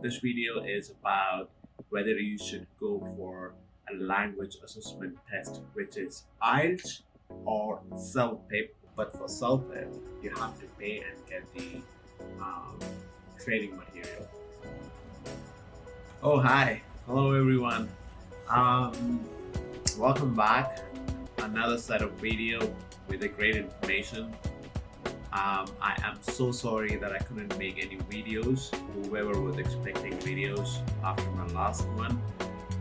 This video is about whether you should go for a language assessment test, which is IELTS or CELPIP. But for CELPIP, you have to pay and get the um, training material. Oh, hi. Hello, everyone. Um, Welcome back. Another set of video with a great information. I am so sorry that I couldn't make any videos. Whoever was expecting videos after my last one,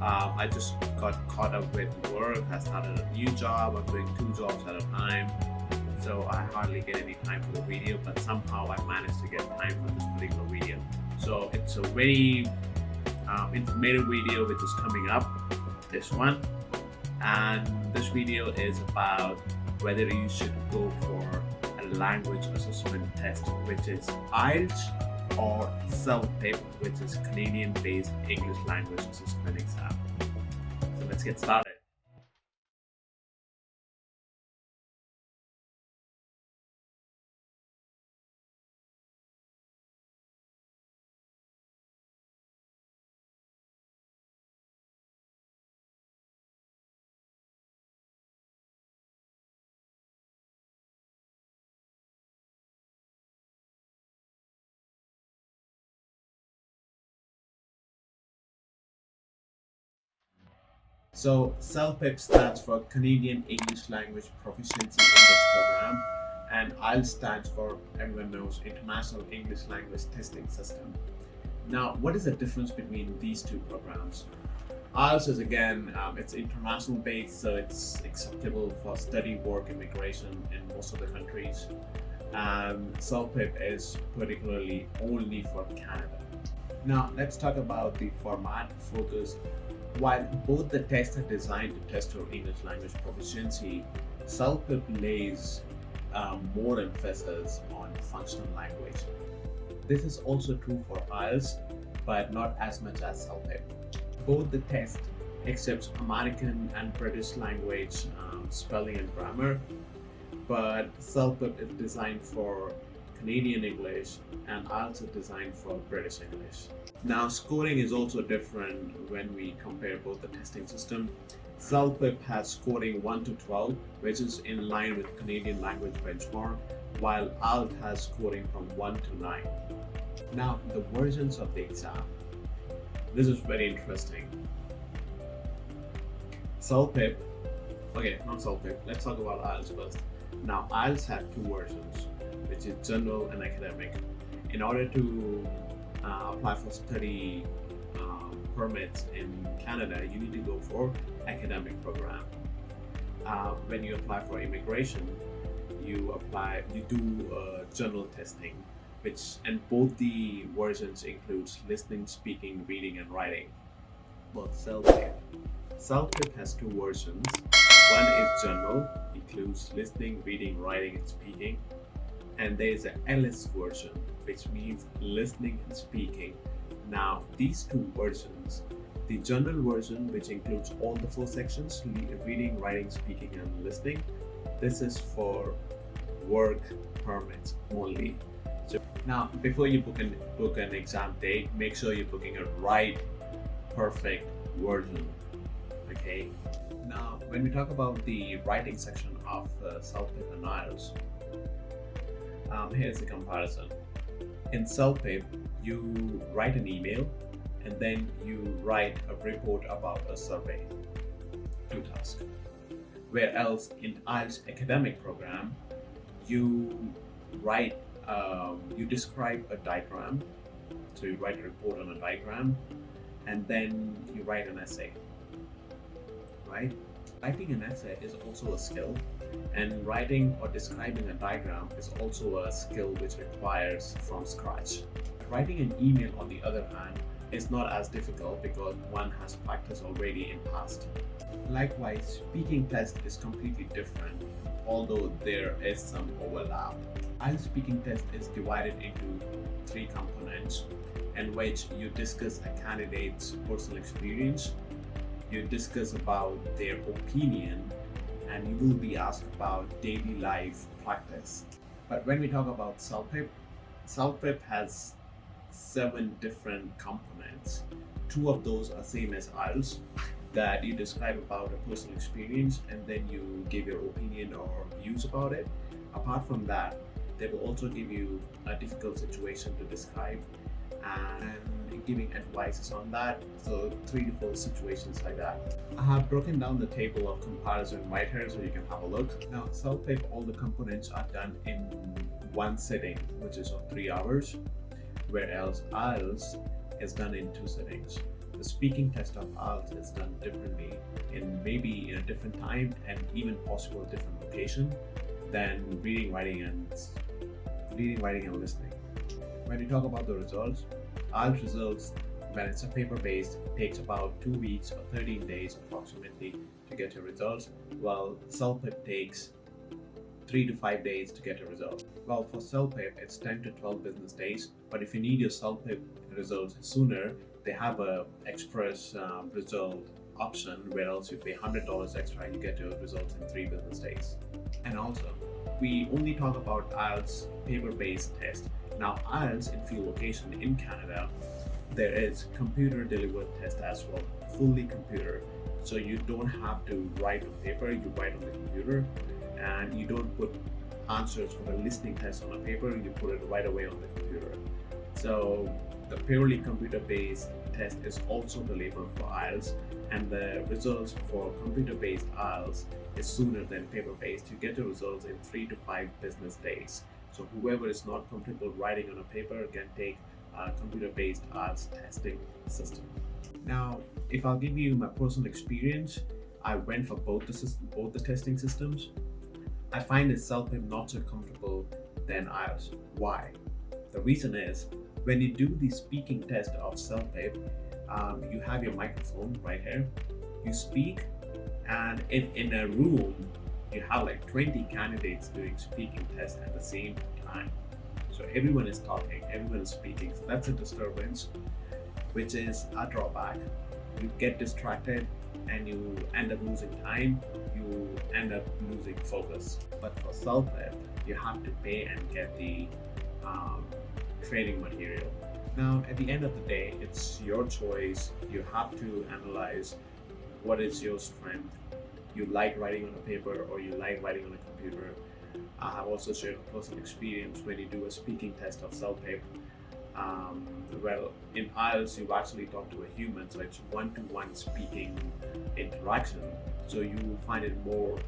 I just got caught up with work. I started a new job. I'm doing two jobs at a time, so I hardly get any time for the video. But somehow I managed to get time for this particular video. So it's a very informative video which is coming up. This one, and this video is about whether you should go for a language assessment test, which is IELTS or CELPIP, which is Canadian-based English language assessment exam. So let's get started. So CELPIP stands for Canadian English Language Proficiency Index Program, and IELTS stands for, everyone knows, International English Language Testing System. Now, what is the difference between these two programs? IELTS is again, it's international based, so it's acceptable for study, work, immigration in most of the countries. And CELPIP is particularly only for Canada. Now, let's talk about the format focus. While both the tests are designed to test your English language proficiency, CELPIP lays more emphasis on functional language. This is also true for IELTS, but not as much as CELPIP. Both the tests accepts American and British language spelling and grammar, but CELPIP is designed for Canadian English and IELTS is designed for British English. Now, scoring is also different when we compare both the testing system. CELPIP has scoring 1 to 12, which is in line with Canadian language benchmark, while IELTS has scoring from 1 to 9. Now, the versions of the exam. This is very interesting. CELPIP, okay, not CELPIP, let's talk about IELTS first. Now, IELTS have two versions, which is general and academic. In order to apply for study permits in Canada, you need to go for academic program. When you apply for immigration, you do general testing, and both the versions includes listening, speaking, reading, and writing. Both CELPIP has two versions. One is general, includes listening, reading, writing, and speaking. And there is an LS version, which means listening and speaking. Now, these two versions, the general version, which includes all the four sections, reading, writing, speaking, and listening, this is for work permits only. So now, before you book an exam date, make sure you're booking a right, perfect version. Okay. Now, when we talk about the writing section of CELPIP and IELTS, here's a comparison. In CELPIP, you write an email and then you write a report about a survey, two tasks. Whereas in IELTS academic program, you write, you describe a diagram. So you write a report on a diagram and then you write an essay, right? Writing an essay is also a skill, and writing or describing a diagram is also a skill which requires from scratch. Writing an email, on the other hand, is not as difficult because one has practice already in past. Likewise, speaking test is completely different, although there is some overlap. IELTS speaking test is divided into three components, in which you discuss a candidate's personal experience, you discuss about their opinion, and you will be asked about daily life practice. But when we talk about CELPIP has 7 different components. 2 of those are same as IELTS, that you describe about a personal experience and then you give your opinion or views about it. Apart from that, they will also give you a difficult situation to describe and giving advices on that. So 3 to 4 situations like that. I have broken down the table of comparison right here so you can have a look. Now, CELPIP, all the components are done in one sitting, which is of 3 hours, whereas IELTS is done in 2 sittings. The speaking test of IELTS is done differently, maybe in a different time and even possible a different location than reading, writing, and listening. When you talk about the results, IELTS results, when it's a paper-based, it takes about 2 weeks or 13 days approximately to get your results, while CELPIP takes 3 to 5 days to get a result. Well, for CELPIP, it's 10 to 12 business days, but if you need your CELPIP results sooner, they have a express result option where else you pay $100 extra and you get your results in 3 business days. And also, we only talk about IELTS paper-based test. Now, IELTS in few locations in Canada, there is computer delivered test as well, fully computer. So you don't have to write on paper, you write on the computer, and you don't put answers for the listening test on a paper, you put it right away on the computer. So the purely computer-based test is also the label for IELTS, and the results for computer-based IELTS is sooner than paper-based. You get your results in 3 to 5 business days. So whoever is not comfortable writing on a paper can take a computer-based IELTS testing system. Now, if I'll give you my personal experience, I went for both the testing systems. I find the CELPIP not so comfortable than IELTS. Why? The reason is, when you do the speaking test of CELPIP, you have your microphone right here, you speak, and in a room, you have like 20 candidates doing speaking tests at the same time. So everyone is talking, everyone is speaking, so that's a disturbance, which is a drawback. You get distracted and you end up losing time, you end up losing focus. But for CELPIP, you have to pay and get the training material. Now, at the end of the day, it's your choice. You have to analyze what is your strength. You like writing on a paper or you like writing on a computer. I have also shared a personal experience when you do a speaking test of CELPIP. Well, in IELTS, you actually talk to a human, so it's one-to-one speaking interaction. So you find it more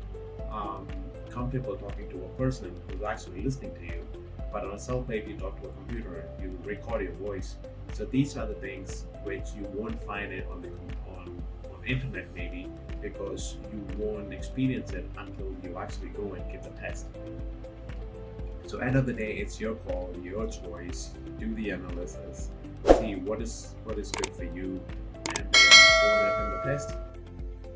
comfortable talking to a person who's actually listening to you. But on a CELPIP, you talk to a computer, you record your voice. So these are the things which you won't find it on internet maybe, because you won't experience it until you actually go and give the test. So end of the day, it's your call, your choice. Do the analysis, see what is good for you, and then go ahead and the test.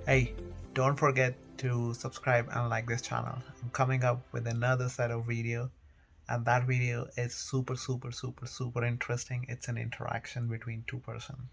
Hey, don't forget to subscribe and like this channel. I'm coming up with another set of video, and that video is super interesting. It's an interaction between 2 persons.